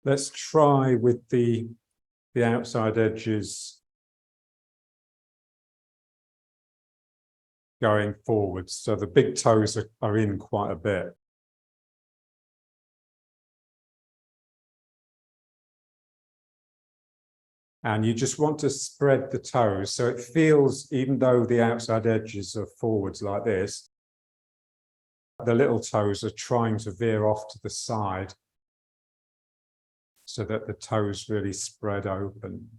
Let's try with the outside edges going forwards. So the big toes are in quite a bit. And you just want to spread the toes. So it feels, even though the outside edges are forwards like this, the little toes are trying to veer off to the side so that the toes really spread open.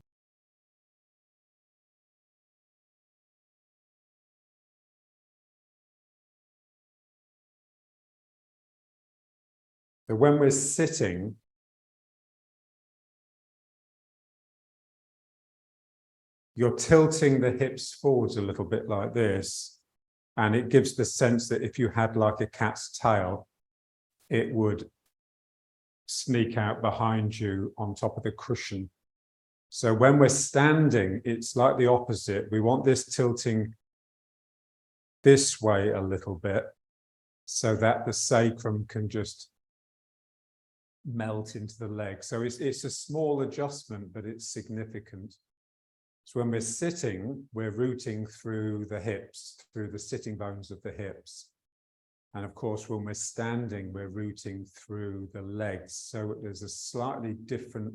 So when we're sitting, you're tilting the hips forwards a little bit like this, and it gives the sense that if you had like a cat's tail, it would sneak out behind you on top of the cushion. So when we're standing, it's like the opposite. We want this tilting this way a little bit so that the sacrum can just melt into the leg. So it's a small adjustment, but it's significant. So when we're sitting, we're rooting through the hips, through the sitting bones of the hips. And of course, when we're standing, we're rooting through the legs. So there's a slightly different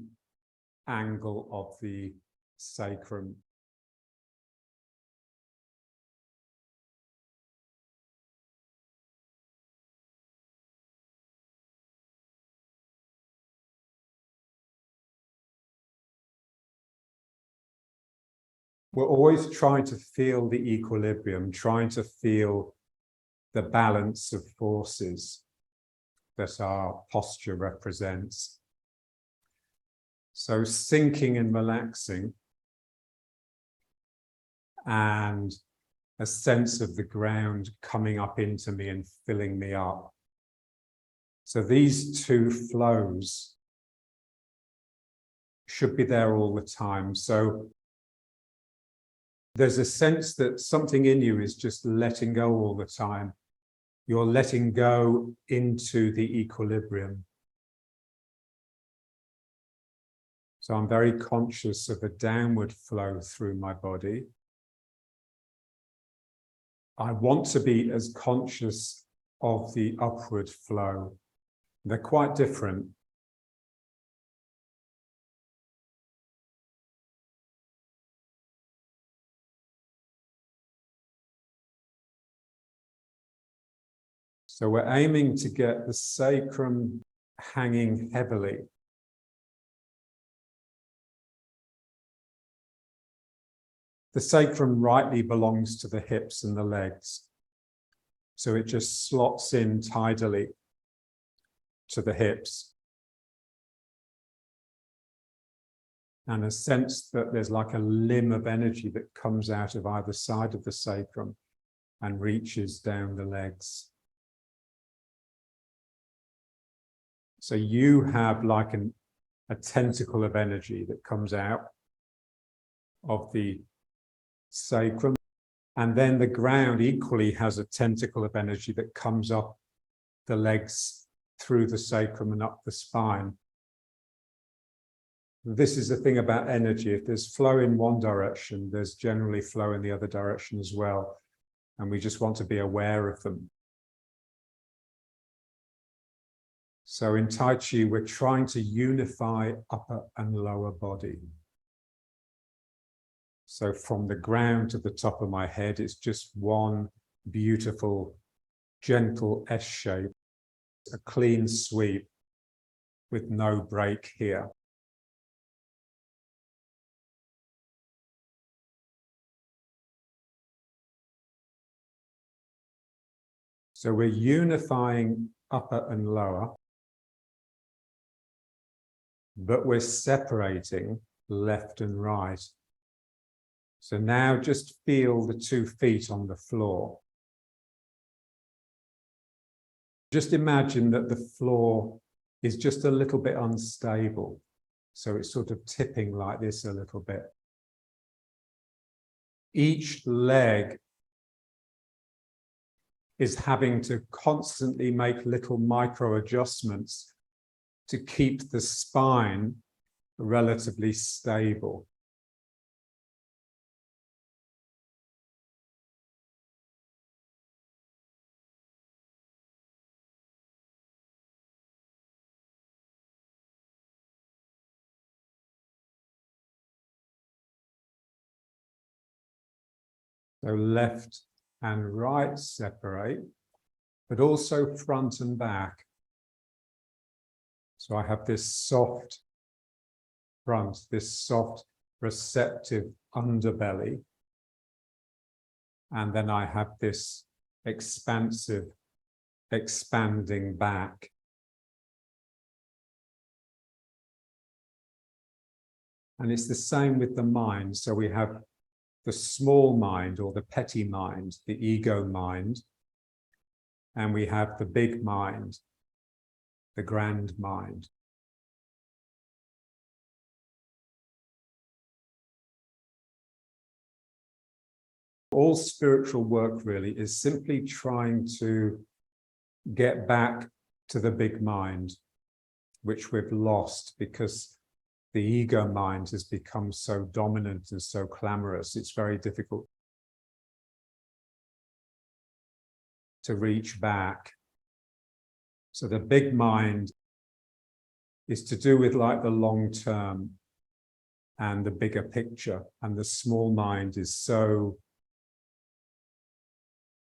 angle of the sacrum. We're always trying to feel the equilibrium, trying to feel the balance of forces that our posture represents. So sinking and relaxing, and a sense of the ground coming up into me and filling me up. So these two flows should be there all the time. So there's a sense that something in you is just letting go all the time. You're letting go into the equilibrium. So I'm very conscious of a downward flow through my body. I want to be as conscious of the upward flow. They're quite different. So we're aiming to get the sacrum hanging heavily. The sacrum rightly belongs to the hips and the legs. So it just slots in tidily to the hips. And a sense that there's like a limb of energy that comes out of either side of the sacrum and reaches down the legs. So you have like a tentacle of energy that comes out of the sacrum, and then the ground equally has a tentacle of energy that comes up the legs through the sacrum and up the spine. This is the thing about energy. If there's flow in one direction, there's generally flow in the other direction as well, and we just want to be aware of them. So in Tai Chi, we're trying to unify upper and lower body. So from the ground to the top of my head, it's just one beautiful, gentle S shape, a clean sweep with no break here. So we're unifying upper and lower, but we're separating left and right. So now just feel the 2 feet on the floor. Just imagine that the floor is just a little bit unstable. So it's sort of tipping like this a little bit. Each leg is having to constantly make little micro adjustments to keep the spine relatively stable. So left and right separate, but also front and back. So I have this soft front, this soft, receptive underbelly. And then I have this expansive, expanding back. And it's the same with the mind. So we have the small mind or the petty mind, the ego mind. And we have the big mind, the grand mind. All spiritual work really is simply trying to get back to the big mind, which we've lost because the ego mind has become so dominant and so clamorous. It's very difficult to reach back. So the big mind is to do with like the long term and the bigger picture, and the small mind is so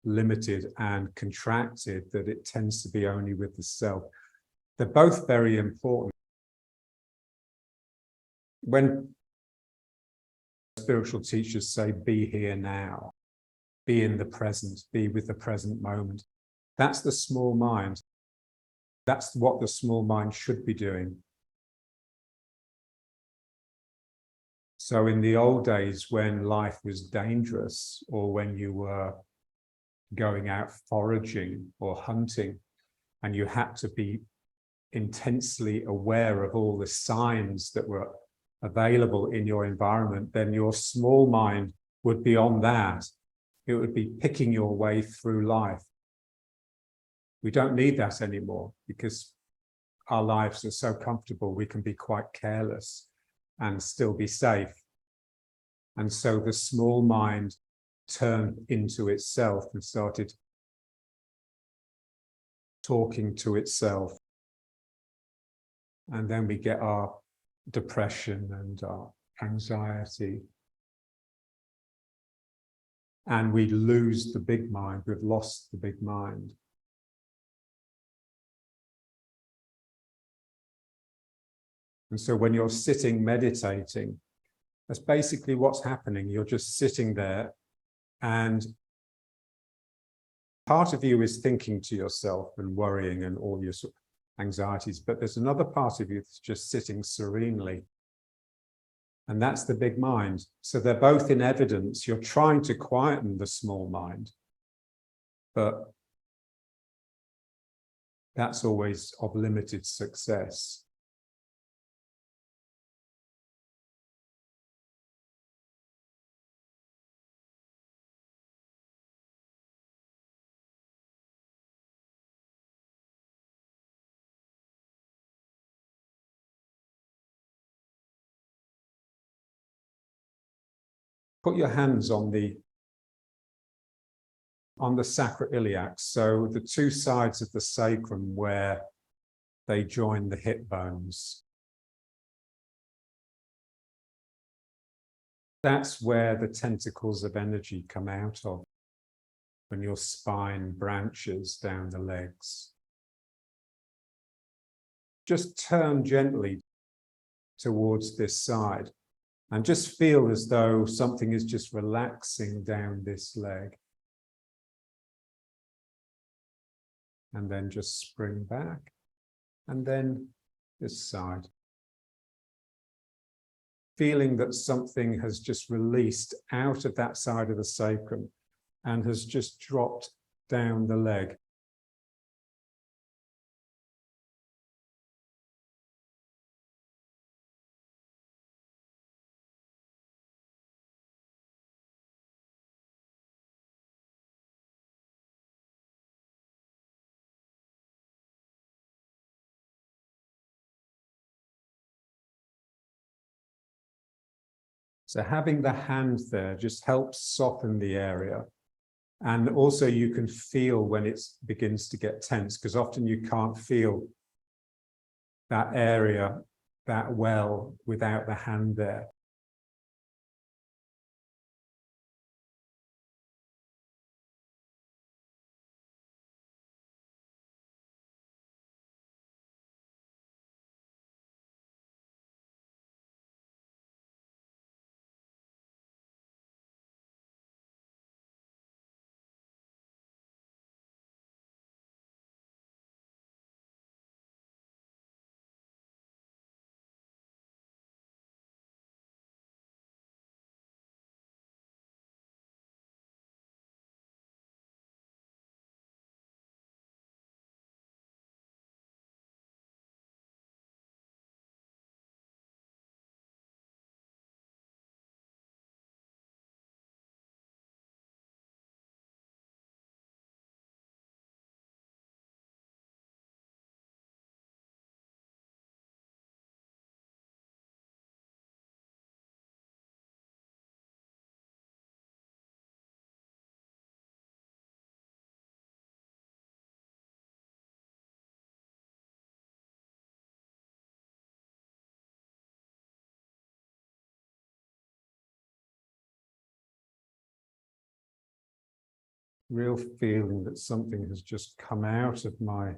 limited and contracted that it tends to be only with the self. They're both very important. When spiritual teachers say, be here now, be in the present, be with the present moment, that's the small mind. That's what the small mind should be doing. So in the old days, when life was dangerous, or when you were going out foraging or hunting, and you had to be intensely aware of all the signs that were available in your environment, then your small mind would be on that. It would be picking your way through life. We don't need that anymore because our lives are so comfortable, we can be quite careless and still be safe. And so the small mind turned into itself and started talking to itself. And then we get our depression and our anxiety. And we lose the big mind. We've lost the big mind. And so when you're sitting meditating, that's basically what's happening. You're just sitting there, and part of you is thinking to yourself and worrying and all your sort of anxieties, but there's another part of you that's just sitting serenely. And that's the big mind. So they're both in evidence. You're trying to quieten the small mind, but that's always of limited success. Put your hands on the sacroiliacs, so the two sides of the sacrum where they join the hip bones. That's where the tentacles of energy come out of when your spine branches down the legs. Just turn gently towards this side and just feel as though something is just relaxing down this leg. And then just spring back, and then this side. Feeling that something has just released out of that side of the sacrum and has just dropped down the leg. So having the hand there just helps soften the area. And also you can feel when it begins to get tense, because often you can't feel that area that well without the hand there. Real feeling that something has just come out of my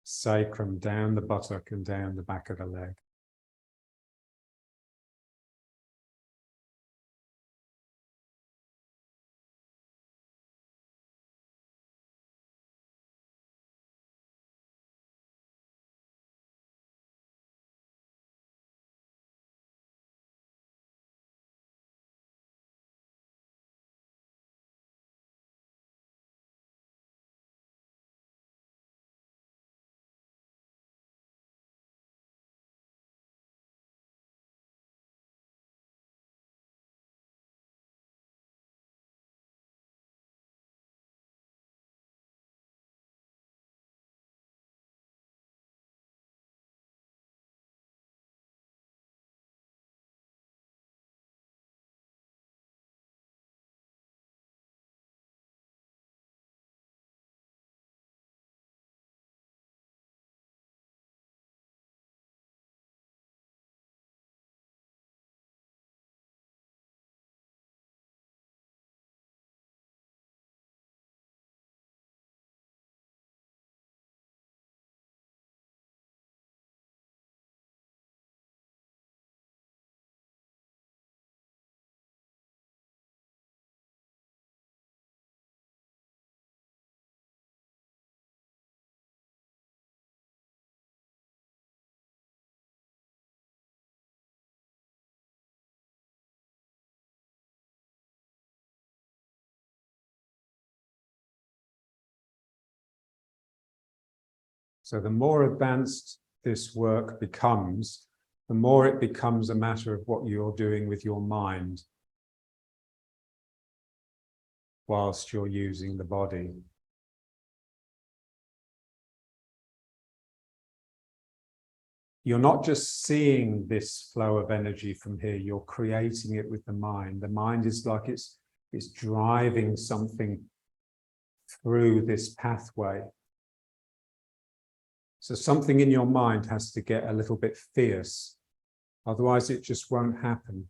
sacrum, down the buttock and down the back of the leg. So the more advanced this work becomes, the more it becomes a matter of what you're doing with your mind whilst you're using the body. You're not just seeing this flow of energy from here, you're creating it with the mind. The mind is like it's driving something through this pathway. So something in your mind has to get a little bit fierce, otherwise it just won't happen.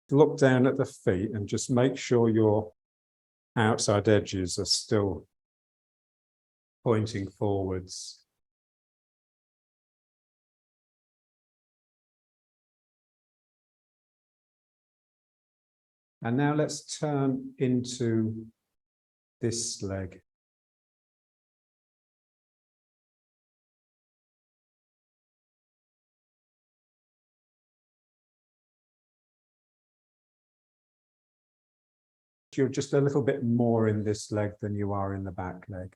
Look down at the feet and just make sure your outside edges are still pointing forwards. And now let's turn into this leg. You're just a little bit more in this leg than you are in the back leg.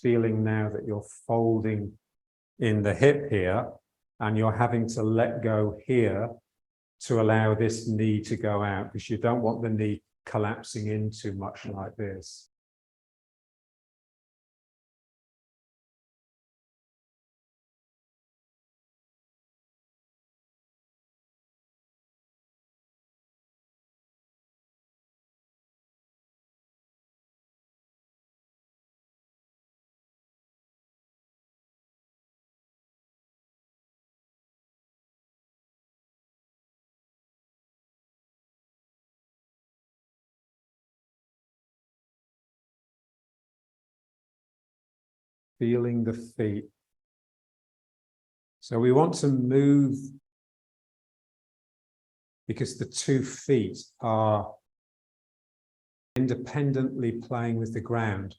Feeling now that you're folding in the hip here, and you're having to let go here to allow this knee to go out, because you don't want the knee collapsing in too much like this. Feeling the feet. So we want to move because the 2 feet are independently playing with the ground.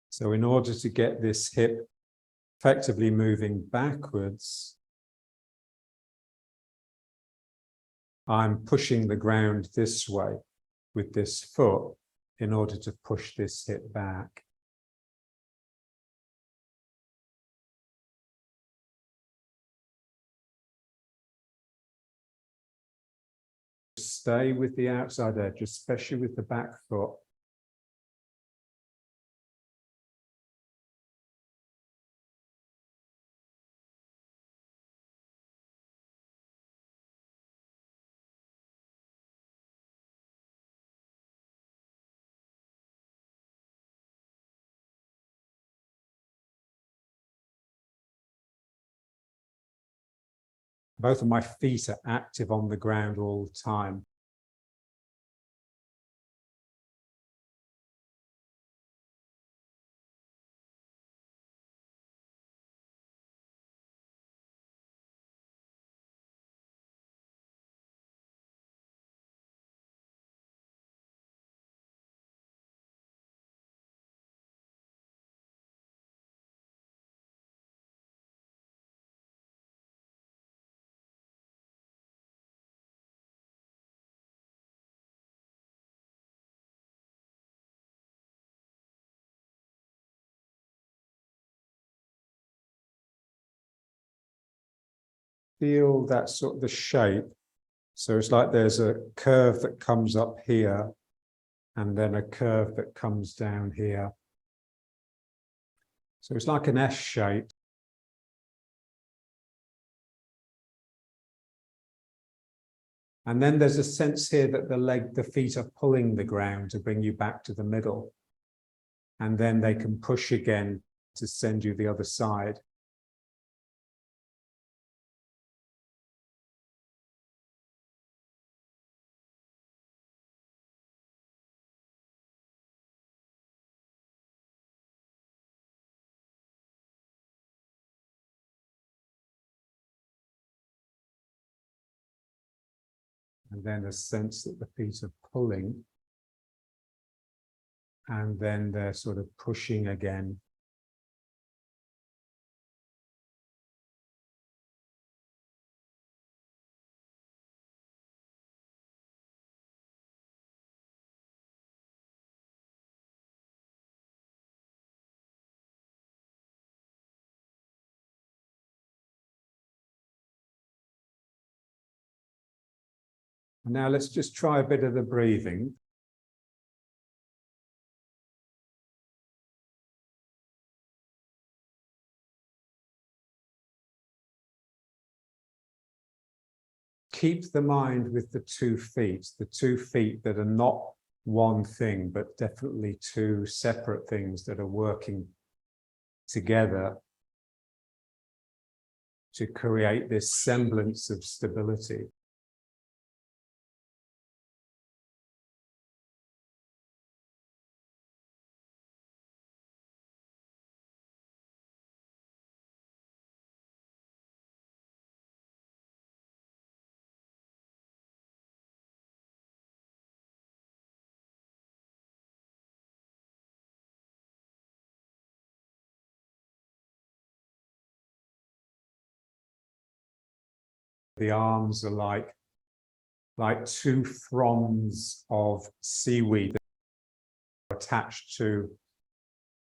So in order to get this hip effectively moving backwards, I'm pushing the ground this way with this foot in order to push this hip back. Stay with the outside edge, especially with the back foot. Both of my feet are active on the ground all the time. Feel that sort of the shape. So it's like there's a curve that comes up here and then a curve that comes down here. So it's like an S shape. And then there's a sense here that the feet are pulling the ground to bring you back to the middle. And then they can push again to send you the other side. And then a sense that the feet are pulling. And then they're sort of pushing again. Now let's just try a bit of the breathing. Keep the mind with the 2 feet that are not one thing, but definitely 2 separate things that are working together to create this semblance of stability. The arms are like two fronds of seaweed that are attached to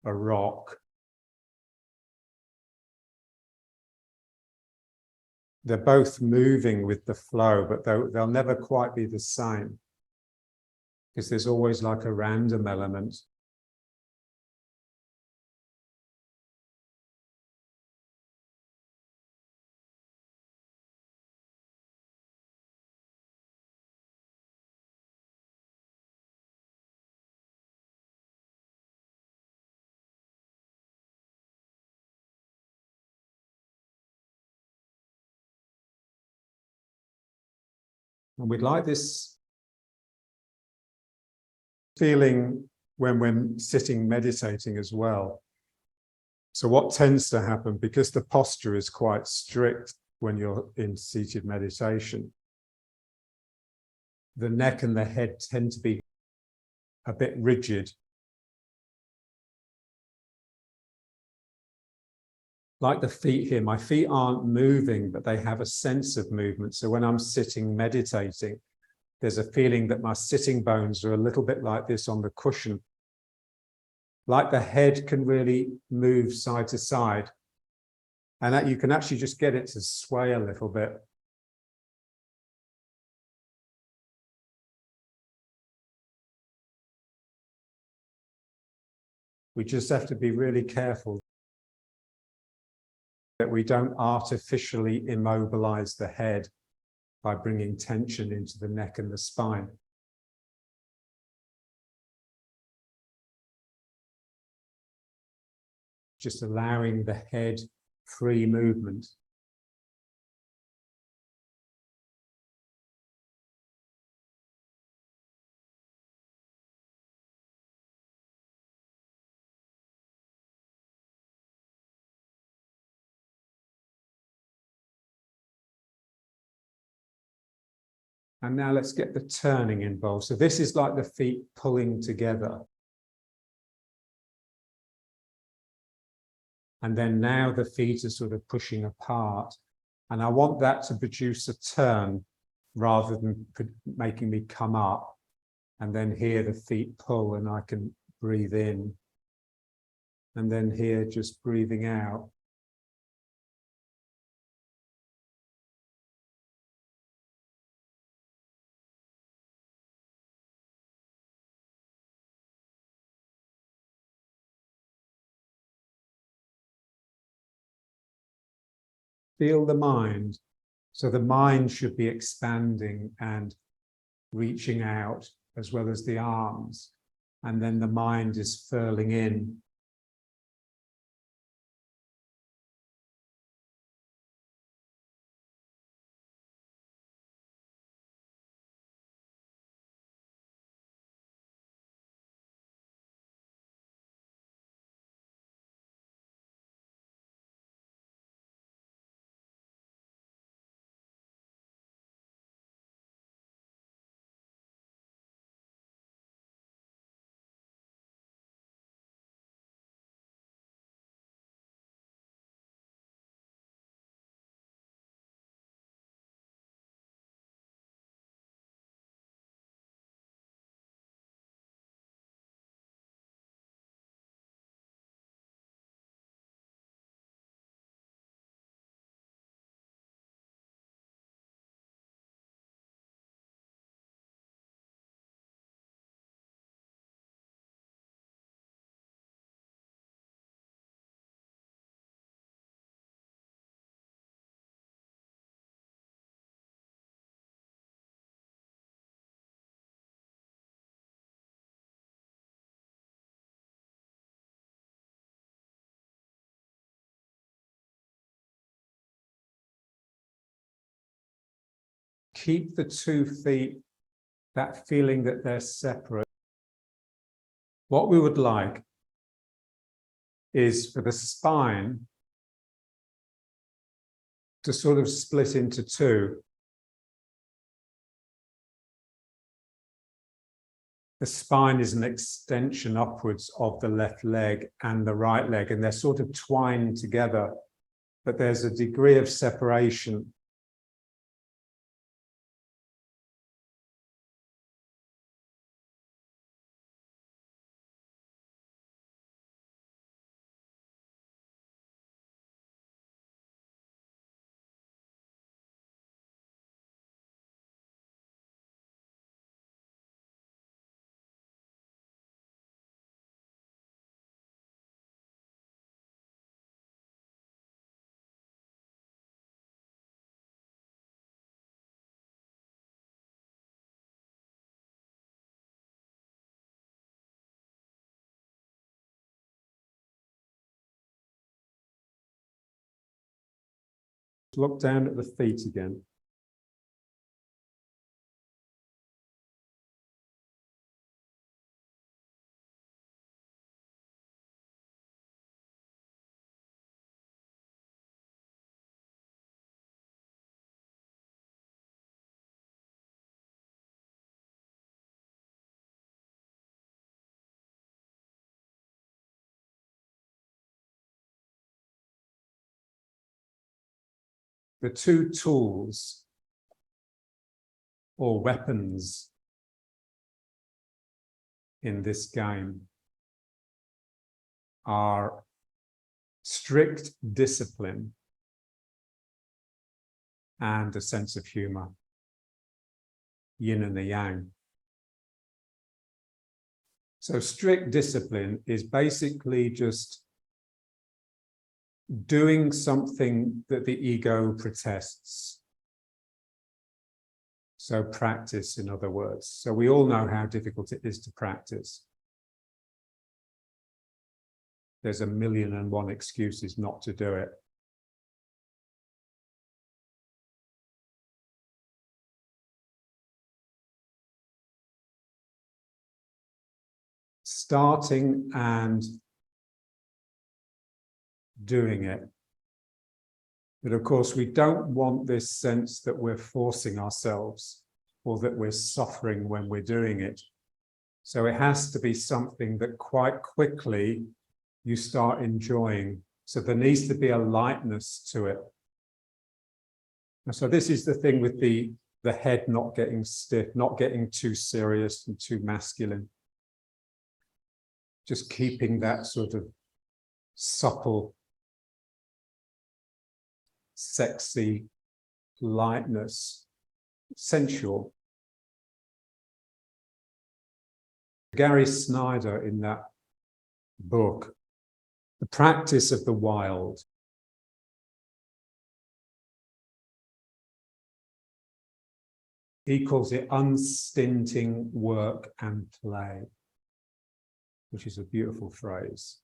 a rock. They're both moving with the flow, but they'll never quite be the same, because there's always like a random element. And we'd like this feeling when we're sitting meditating as well. So what tends to happen, because the posture is quite strict when you're in seated meditation, the neck and the head tend to be a bit rigid. Like the feet here, my feet aren't moving, but they have a sense of movement. So when I'm sitting meditating, there's a feeling that my sitting bones are a little bit like this on the cushion. Like the head can really move side to side. And that you can actually just get it to sway a little bit. We just have to be really careful that we don't artificially immobilize the head by bringing tension into the neck and the spine. Just allowing the head free movement. And now let's get the turning involved. So this is like the feet pulling together. And then now the feet are sort of pushing apart. And I want that to produce a turn rather than making me come up. And then here the feet pull and I can breathe in. And then here just breathing out. Feel the mind. So the mind should be expanding and reaching out as well as the arms. And then the mind is furling in. keep the 2 feet, that feeling that they're separate. What we would like is for the spine to sort of split into 2. The spine is an extension upwards of the left leg and the right leg, and they're sort of twined together, but there's a degree of separation. Look down at the feet again. The 2 tools or weapons in this game are strict discipline and a sense of humor, yin and the yang. So strict discipline is basically just doing something that the ego protests. So practice, in other words. So we all know how difficult it is to practice. There's 1,000,001 excuses not to do it. Starting and doing it. But of course, we don't want this sense that we're forcing ourselves or that we're suffering when we're doing it. So it has to be something that quite quickly you start enjoying. So there needs to be a lightness to it. And so this is the thing with the head not getting stiff, not getting too serious and too masculine. Just keeping that sort of supple, sexy lightness, sensual. Gary Snyder, in that book, The Practice of the Wild, he calls it unstinting work and play, which is a beautiful phrase.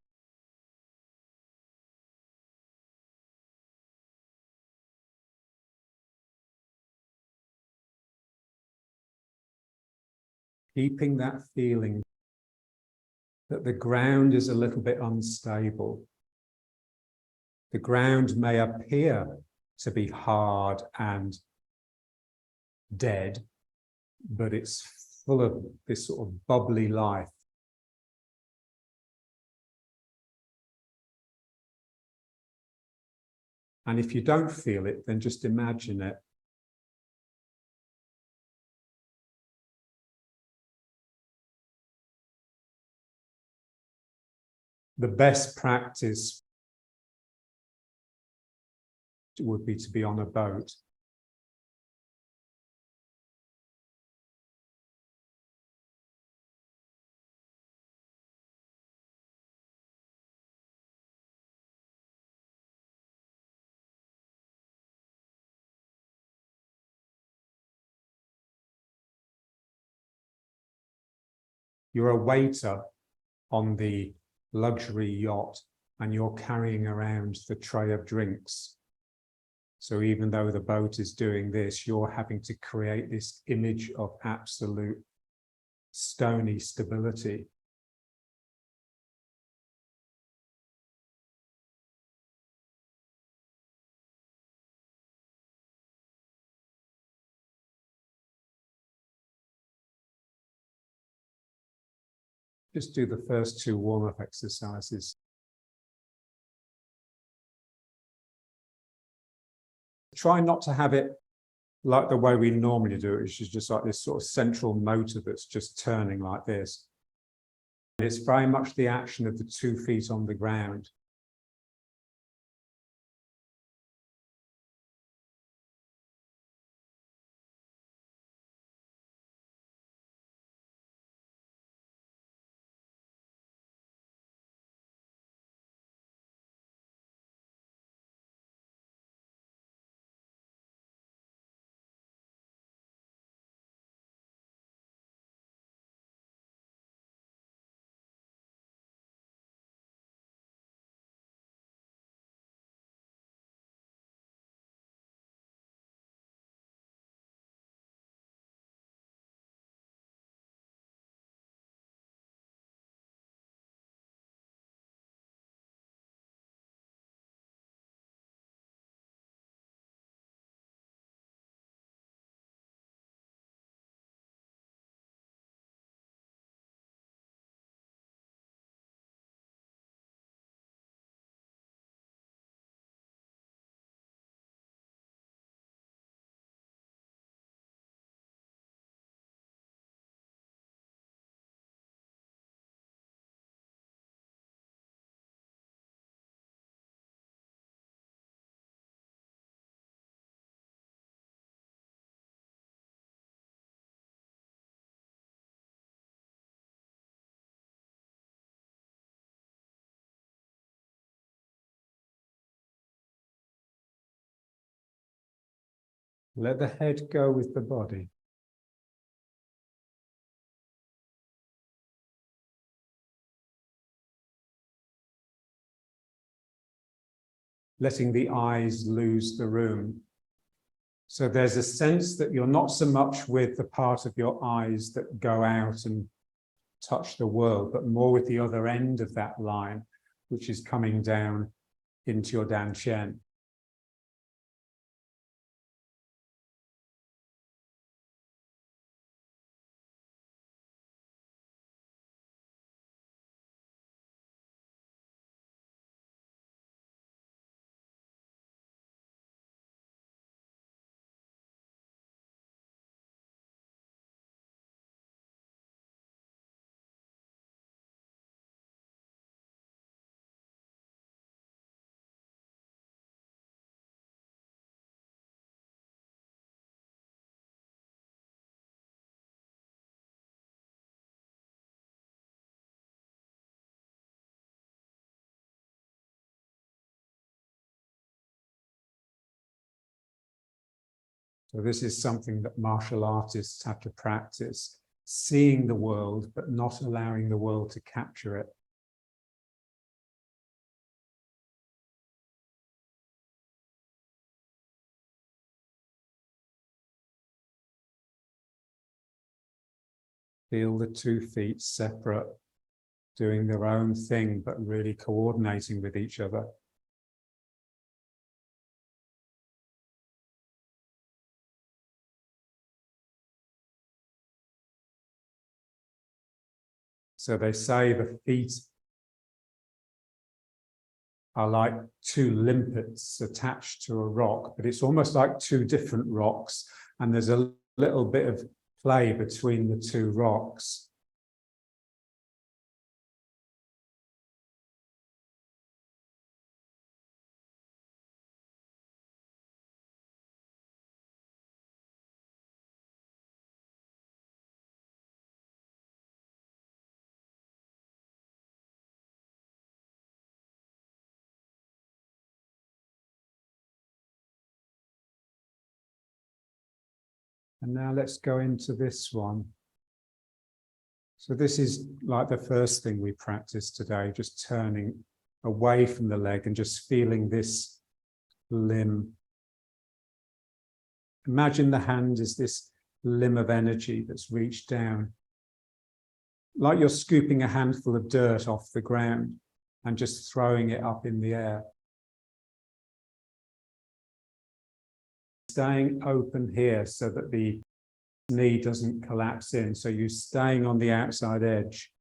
Keeping that feeling that the ground is a little bit unstable. The ground may appear to be hard and dead, but it's full of this sort of bubbly life. And if you don't feel it, then just imagine it. The best practice would be to be on a boat. You're a waiter on the luxury yacht and you're carrying around the tray of drinks. So even though the boat is doing this, you're having to create this image of absolute stony stability. Just do the first two warm-up exercises. Try not to have it like the way we normally do it, which is just like this sort of central motor that's just turning like this. It's very much the action of the 2 feet on the ground. Let the head go with the body. Letting the eyes lose the room. So there's a sense that you're not so much with the part of your eyes that go out and touch the world, but more with the other end of that line, which is coming down into your dantian. So this is something that martial artists have to practice, seeing the world, but not allowing the world to capture it. Feel the 2 feet separate, doing their own thing, but really coordinating with each other. So they say the feet are like 2 limpets attached to a rock, but it's almost like 2 different rocks, and there's a little bit of play between the 2 rocks. And now let's go into this one. So this is like the first thing we practiced today, just turning away from the leg and just feeling this limb imagine the hand is this limb of energy that's reached down, like you're scooping a handful of dirt off the ground and just throwing it up in the air. Staying open here so that the knee doesn't collapse in. So you're staying on the outside edge.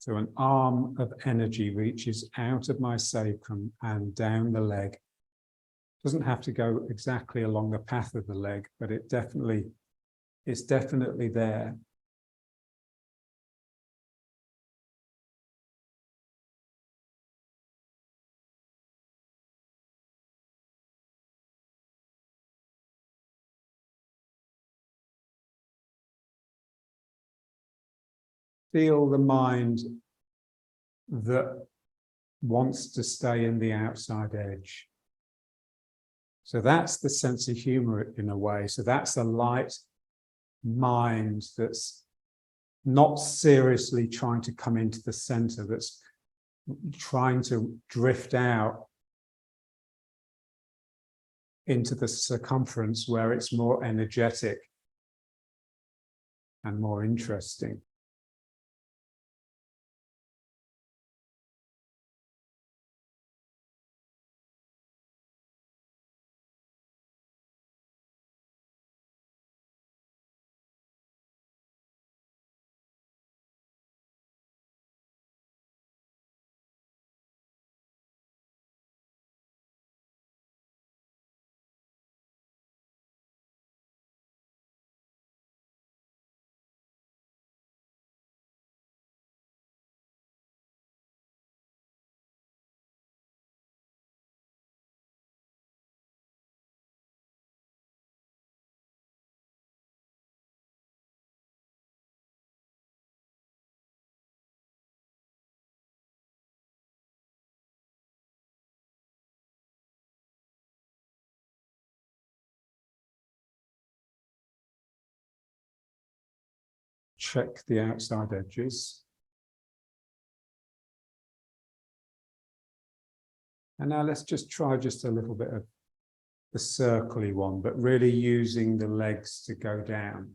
So an arm of energy reaches out of my sacrum and down the leg. Doesn't have to go exactly along the path of the leg, but it's definitely there. Feel the mind that wants to stay in the outside edge. So that's the sense of humor in a way. So that's a light mind that's not seriously trying to come into the center, that's trying to drift out into the circumference where it's more energetic and more interesting. Check the outside edges. And now let's just try just a little bit of the circly one, but really using the legs to go down.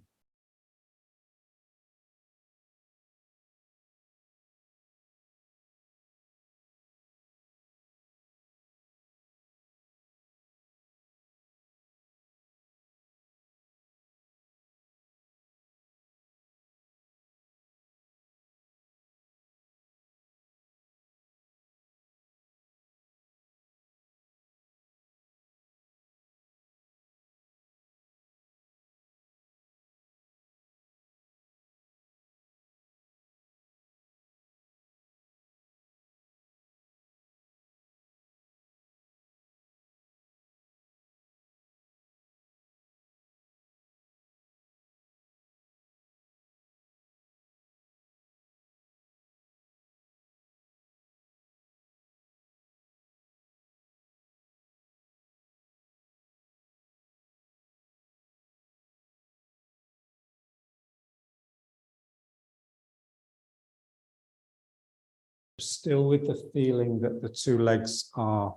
Still with the feeling that the two legs are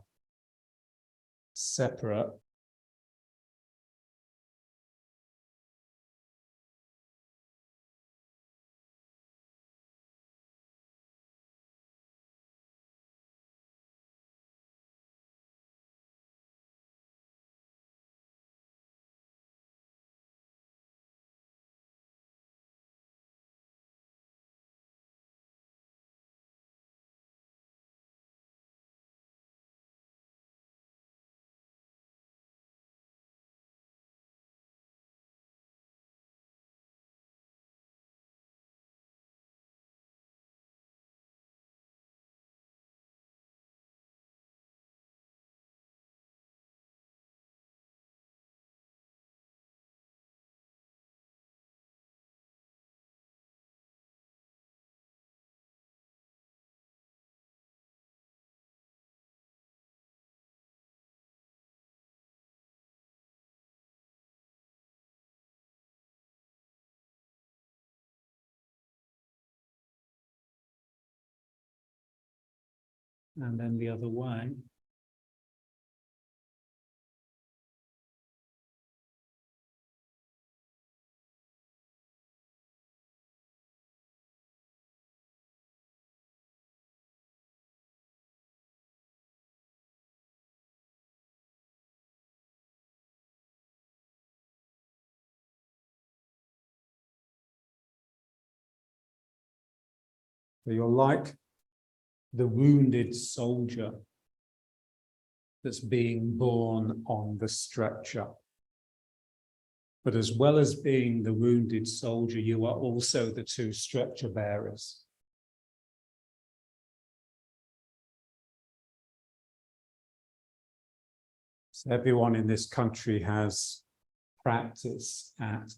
separate. and then the other way. So you're like the wounded soldier that's being borne on the stretcher. But as well as being the wounded soldier, you are also the two stretcher bearers. So everyone in this country has practice at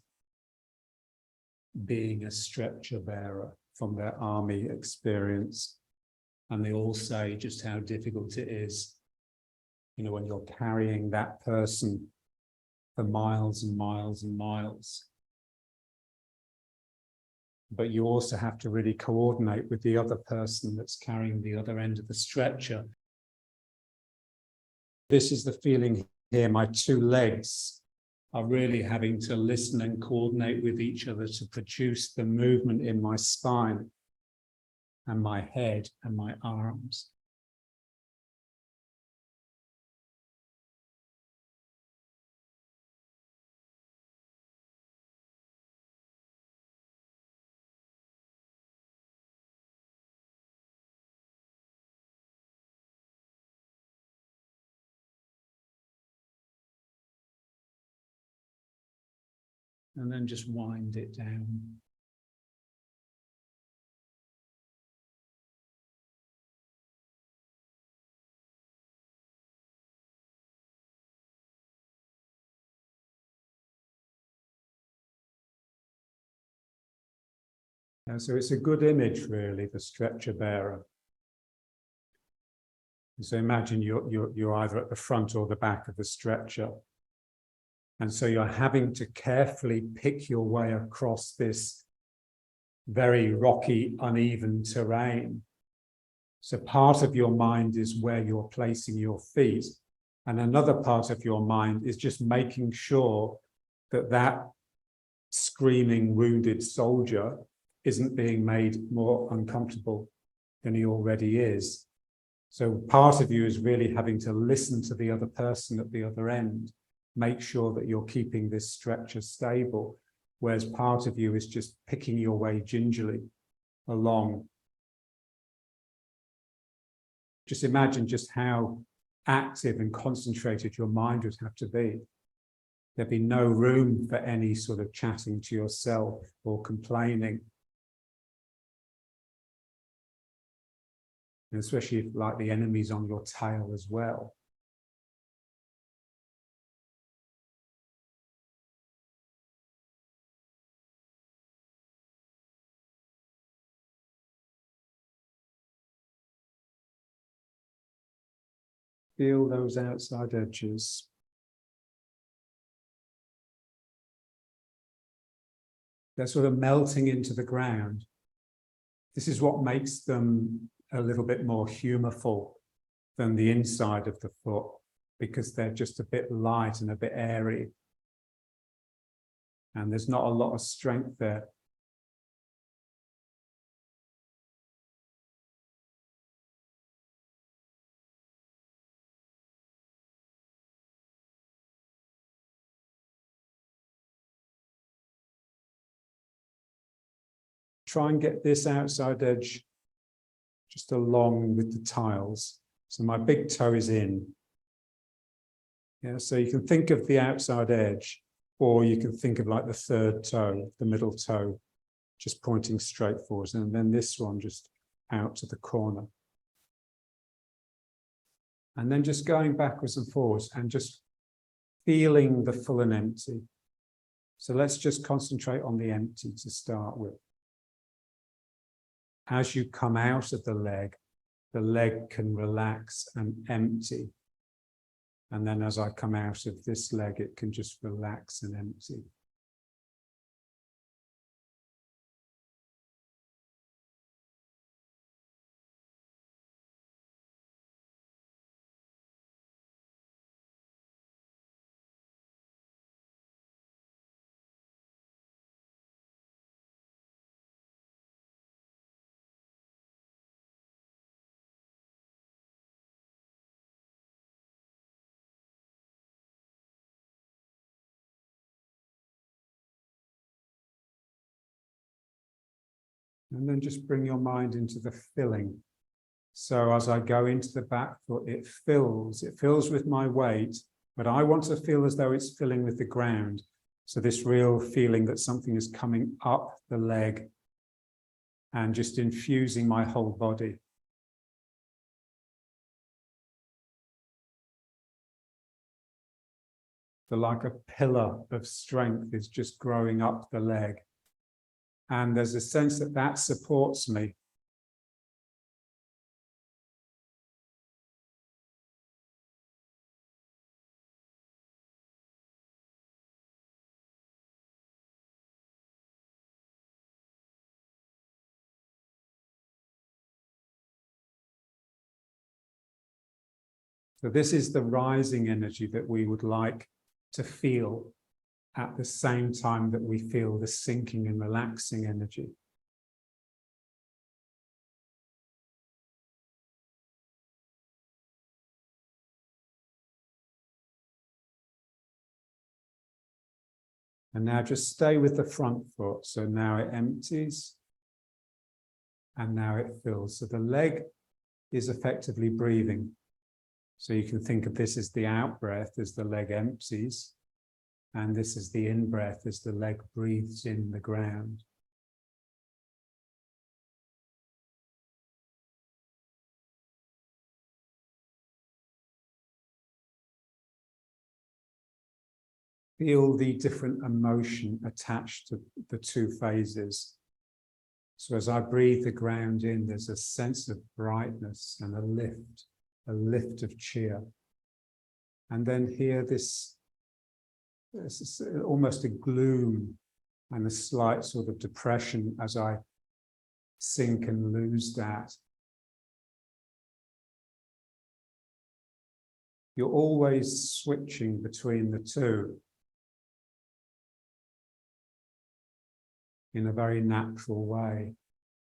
being a stretcher bearer from their army experience. And they all say just how difficult it is, you know, when you're carrying that person for miles and miles and miles. But you also have to really coordinate with the other person that's carrying the other end of the stretcher. This is the feeling here. My two legs are really having to listen and coordinate with each other to produce the movement in my spine and my head and my arms. And then just wind it down. So it's a good image, really, the stretcher bearer. So imagine you're either at the front or the back of the stretcher. And so you're having to carefully pick your way across this very rocky, uneven terrain. So part of your mind is where you're placing your feet. And another part of your mind is just making sure that that screaming, wounded soldier isn't being made more uncomfortable than he already is. So part of you is really having to listen to the other person at the other end, make sure that you're keeping this stretcher stable, whereas part of you is just picking your way gingerly along. Just imagine just how active and concentrated your mind would have to be. There'd be no room for any sort of chatting to yourself or complaining. And especially if, like, the enemy's on your tail as well. Feel those outside edges. They're sort of melting into the ground. This is what makes them a little bit more humorful than the inside of the foot, because they're just a bit light and a bit airy. And there's not a lot of strength there. Try and get this outside edge just along with the tiles. So my big toe is in. Yeah, so you can think of the outside edge, or you can think of like the third toe, the middle toe, just pointing straight forwards, and then this one just out to the corner. And then just going backwards and forwards and just feeling the full and empty. So let's just concentrate on the empty to start with. As you come out of the leg can relax and empty. And then as I come out of this leg, it can just relax and empty. And then just bring your mind into the filling. So as I go into the back foot, it fills with my weight, but I want to feel as though it's filling with the ground. So this real feeling that something is coming up the leg and just infusing my whole body. So like a pillar of strength is just growing up the leg. And there's a sense that that supports me. So this is the rising energy that we would like to feel at the same time that we feel the sinking and relaxing energy. And now just stay with the front foot. So now it empties and now it fills. So the leg is effectively breathing. So you can think of this as the out breath as the leg empties, and this is the in breath as the leg breathes in the ground. Feel the different emotion attached to the two phases. So as I breathe the ground in, there's a sense of brightness and a lift of cheer. And then here this is almost a gloom and a slight sort of depression as I sink and lose that. You're always switching between the two in a very natural way.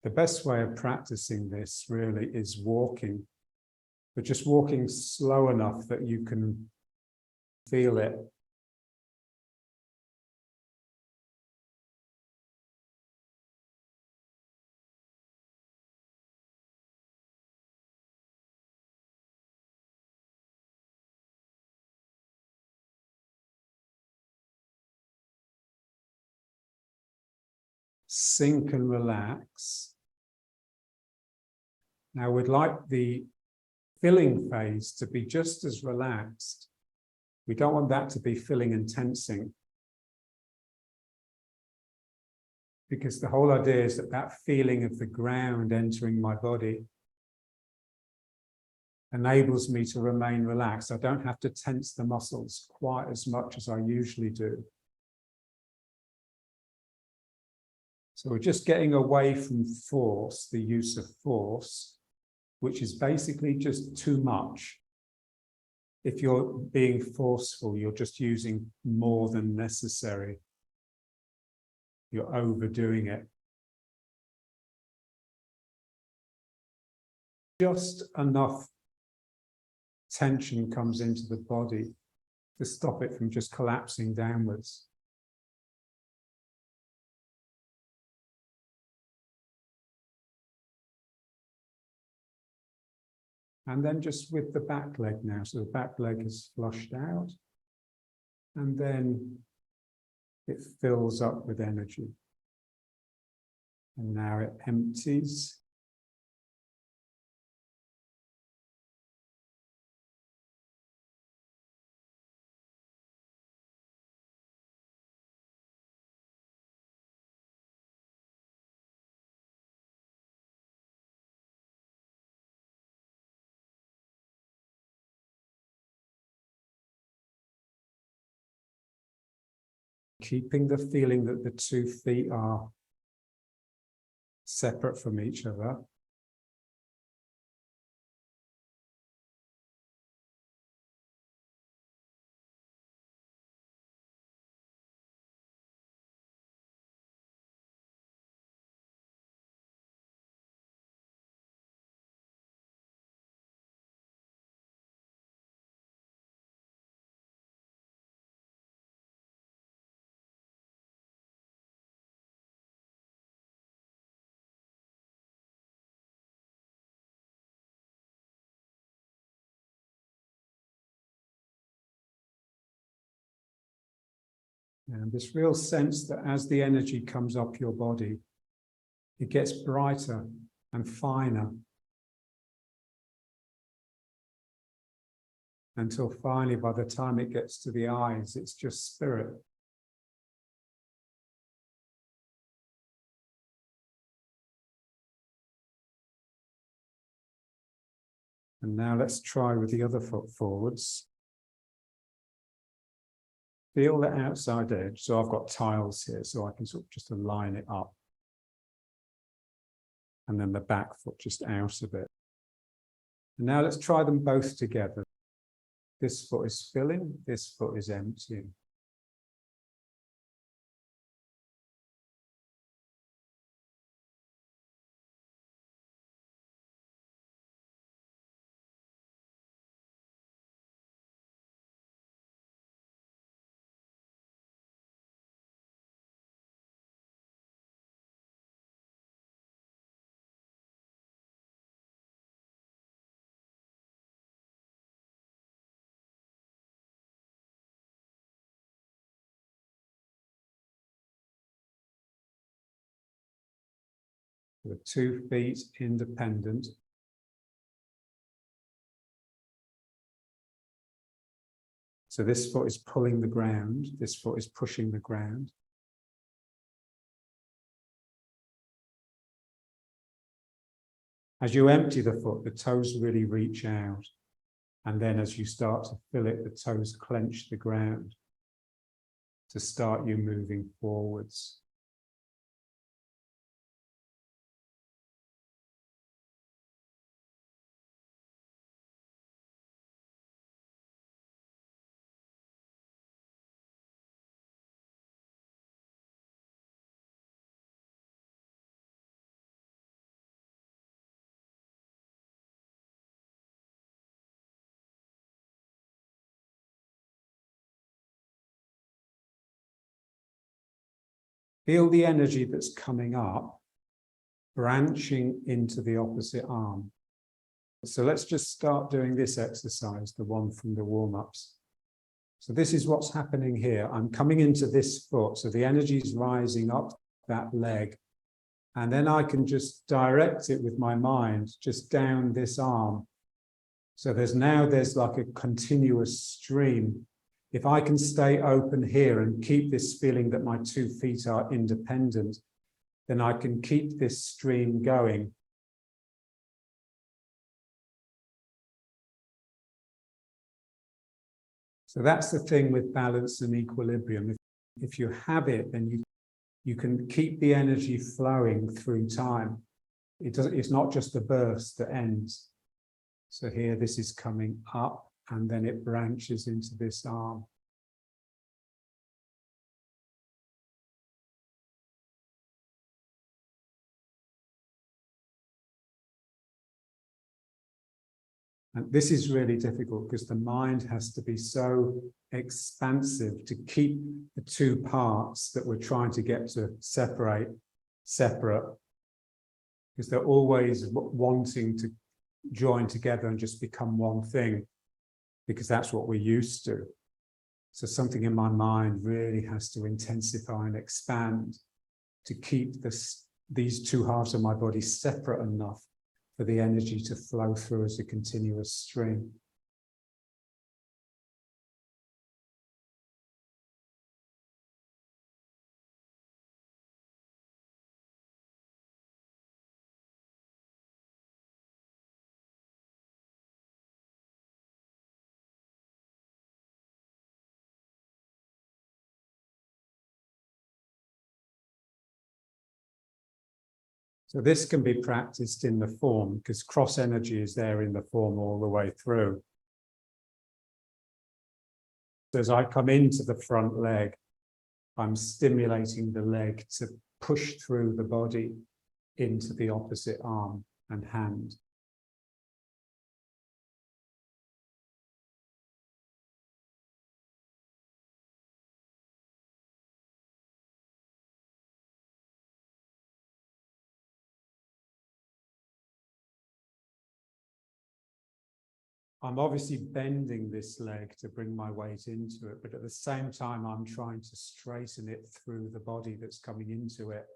The best way of practicing this really is walking, but just walking slow enough that you can feel it. Sink and relax. Now we'd like the filling phase to be just as relaxed. We don't want that to be filling and tensing, because the whole idea is that that feeling of the ground entering my body enables me to remain relaxed. I don't have to tense the muscles quite as much as I usually do. So we're just getting away from force, the use of force, which is basically just too much. If you're being forceful, you're just using more than necessary. You're overdoing it. Just enough tension comes into the body to stop it from just collapsing downwards. And then just with the back leg now. So the back leg is flushed out. And then it fills up with energy. And now it empties. Keeping the feeling that the 2 feet are separate from each other. And this real sense that as the energy comes up your body, it gets brighter and finer until finally, by the time it gets to the eyes, it's just spirit. And now let's try with the other foot forwards. Feel the outside edge. So I've got tiles here, so I can sort of just align it up. And then the back foot just out of it. And now let's try them both together. This foot is filling, this foot is emptying. The 2 feet independent. So this foot is pulling the ground, this foot is pushing the ground. As you empty the foot, the toes really reach out. And then as you start to fill it, the toes clench the ground to start you moving forwards. Feel the energy that's coming up, branching into the opposite arm. So let's just start doing this exercise, the one from the warm-ups. So this is what's happening here. I'm coming into this foot, so the energy is rising up that leg. And then I can just direct it with my mind, just down this arm. So there's like a continuous stream. If I can stay open here and keep this feeling that my 2 feet are independent, then I can keep this stream going. So that's the thing with balance and equilibrium. If you have it, then you can keep the energy flowing through time. It's not just a burst that ends. So here, this is coming up, and then it branches into this arm. And this is really difficult because the mind has to be so expansive to keep the 2 parts that we're trying to get to separate, because they're always wanting to join together and just become one thing, because that's what we're used to. So something in my mind really has to intensify and expand to keep these 2 halves of my body separate enough for the energy to flow through as a continuous stream. So this can be practiced in the form, because cross energy is there in the form all the way through. So as I come into the front leg, I'm stimulating the leg to push through the body into the opposite arm and hand. I'm obviously bending this leg to bring my weight into it, but at the same time, I'm trying to straighten it through the body that's coming into it.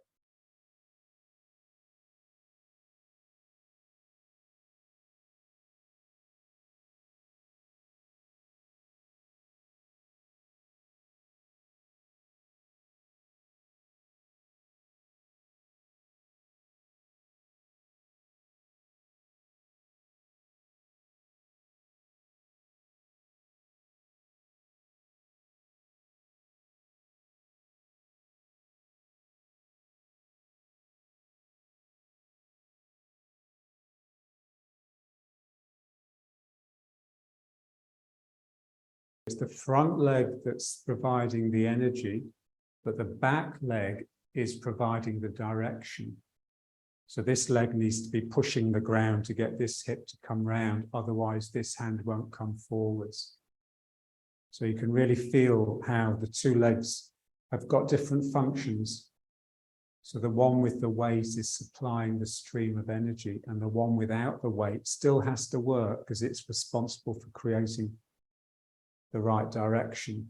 It's the front leg that's providing the energy, but the back leg is providing the direction. So this leg needs to be pushing the ground to get this hip to come round, otherwise this hand won't come forwards. So you can really feel how the two legs have got different functions. So the one with the weight is supplying the stream of energy, and the one without the weight still has to work because it's responsible for creating the right direction.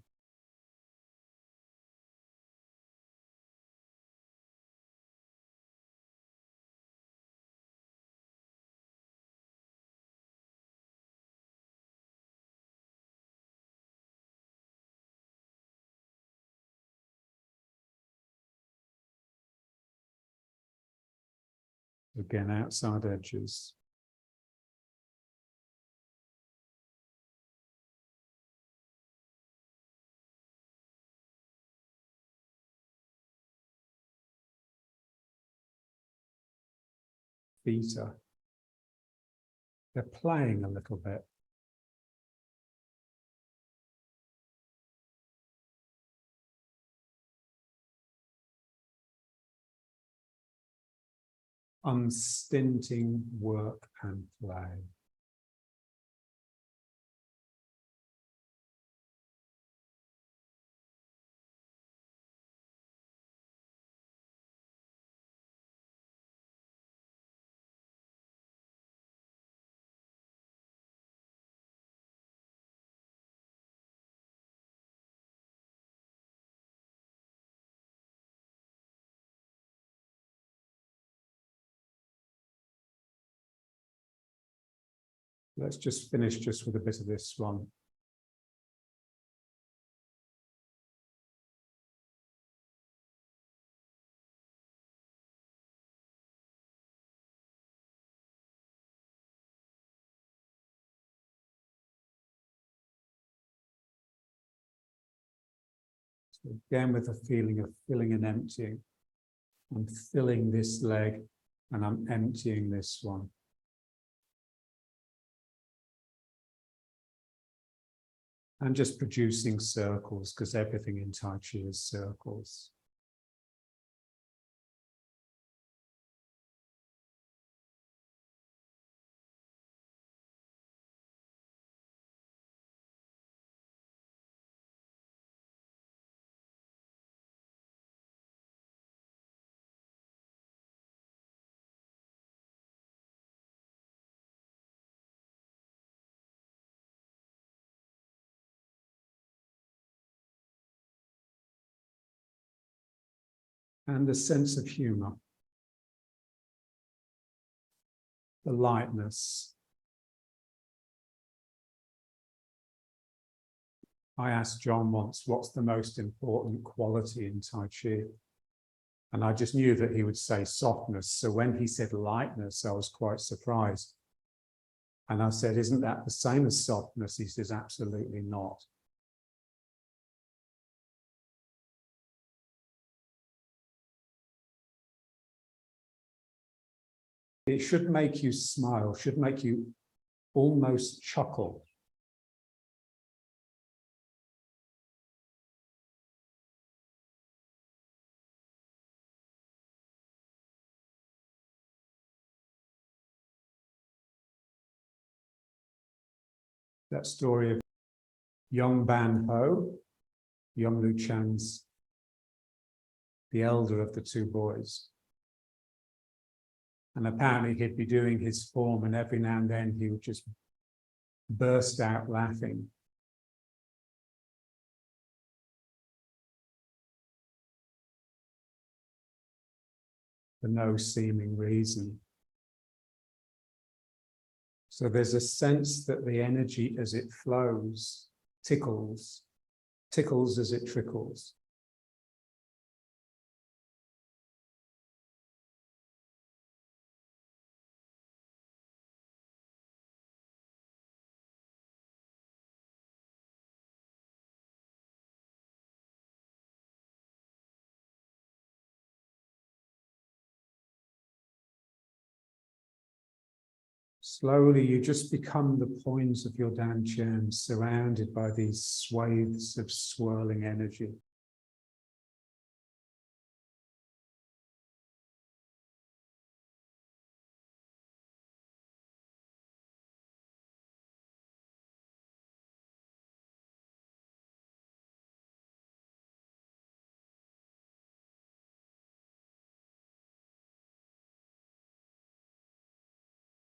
Again, outside edges. Theta. They're playing a little bit. Unstinting work and play. Let's just finish just with a bit of this one. So again, with a feeling of filling and emptying. I'm filling this leg and I'm emptying this one. And just producing circles, because everything in Tai Chi is circles. And the sense of humor, the lightness. I asked John once, what's the most important quality in Tai Chi? And I just knew that he would say softness. So when he said lightness, I was quite surprised. And I said, isn't that the same as softness? He says, absolutely not. It should make you smile, should make you almost chuckle. That story of Yong Ban Ho, Yong Lu Chan's, the elder of the two boys. And apparently he'd be doing his form, and every now and then he would just burst out laughing. For no seeming reason. So there's a sense that the energy as it flows tickles as it trickles. Slowly, you just become the points of your dantian, surrounded by these swathes of swirling energy.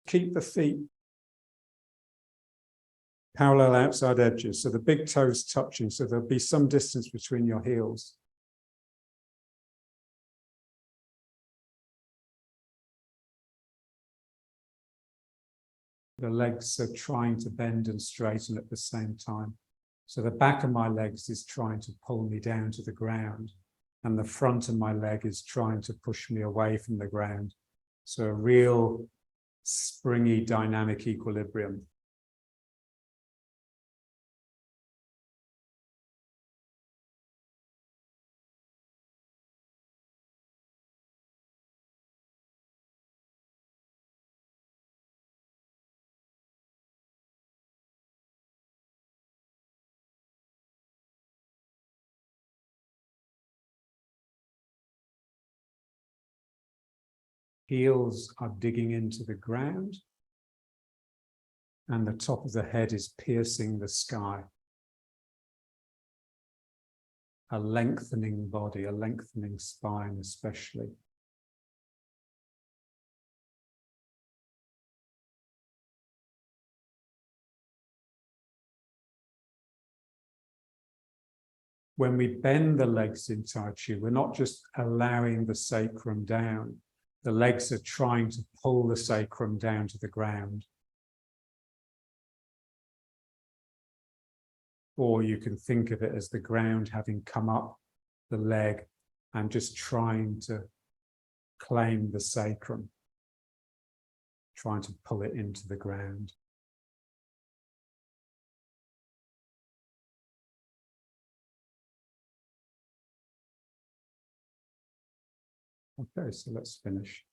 Keep the feet parallel outside edges, so the big toes touching, so there'll be some distance between your heels. The legs are trying to bend and straighten at the same time. So the back of my legs is trying to pull me down to the ground, and the front of my leg is trying to push me away from the ground. So a real springy dynamic equilibrium. Heels are digging into the ground, and the top of the head is piercing the sky. A lengthening body, a lengthening spine especially. When we bend the legs in Tai Chi, we're not just allowing the sacrum down. The legs are trying to pull the sacrum down to the ground. Or you can think of it as the ground having come up the leg and just trying to claim the sacrum, trying to pull it into the ground. Okay, so let's finish.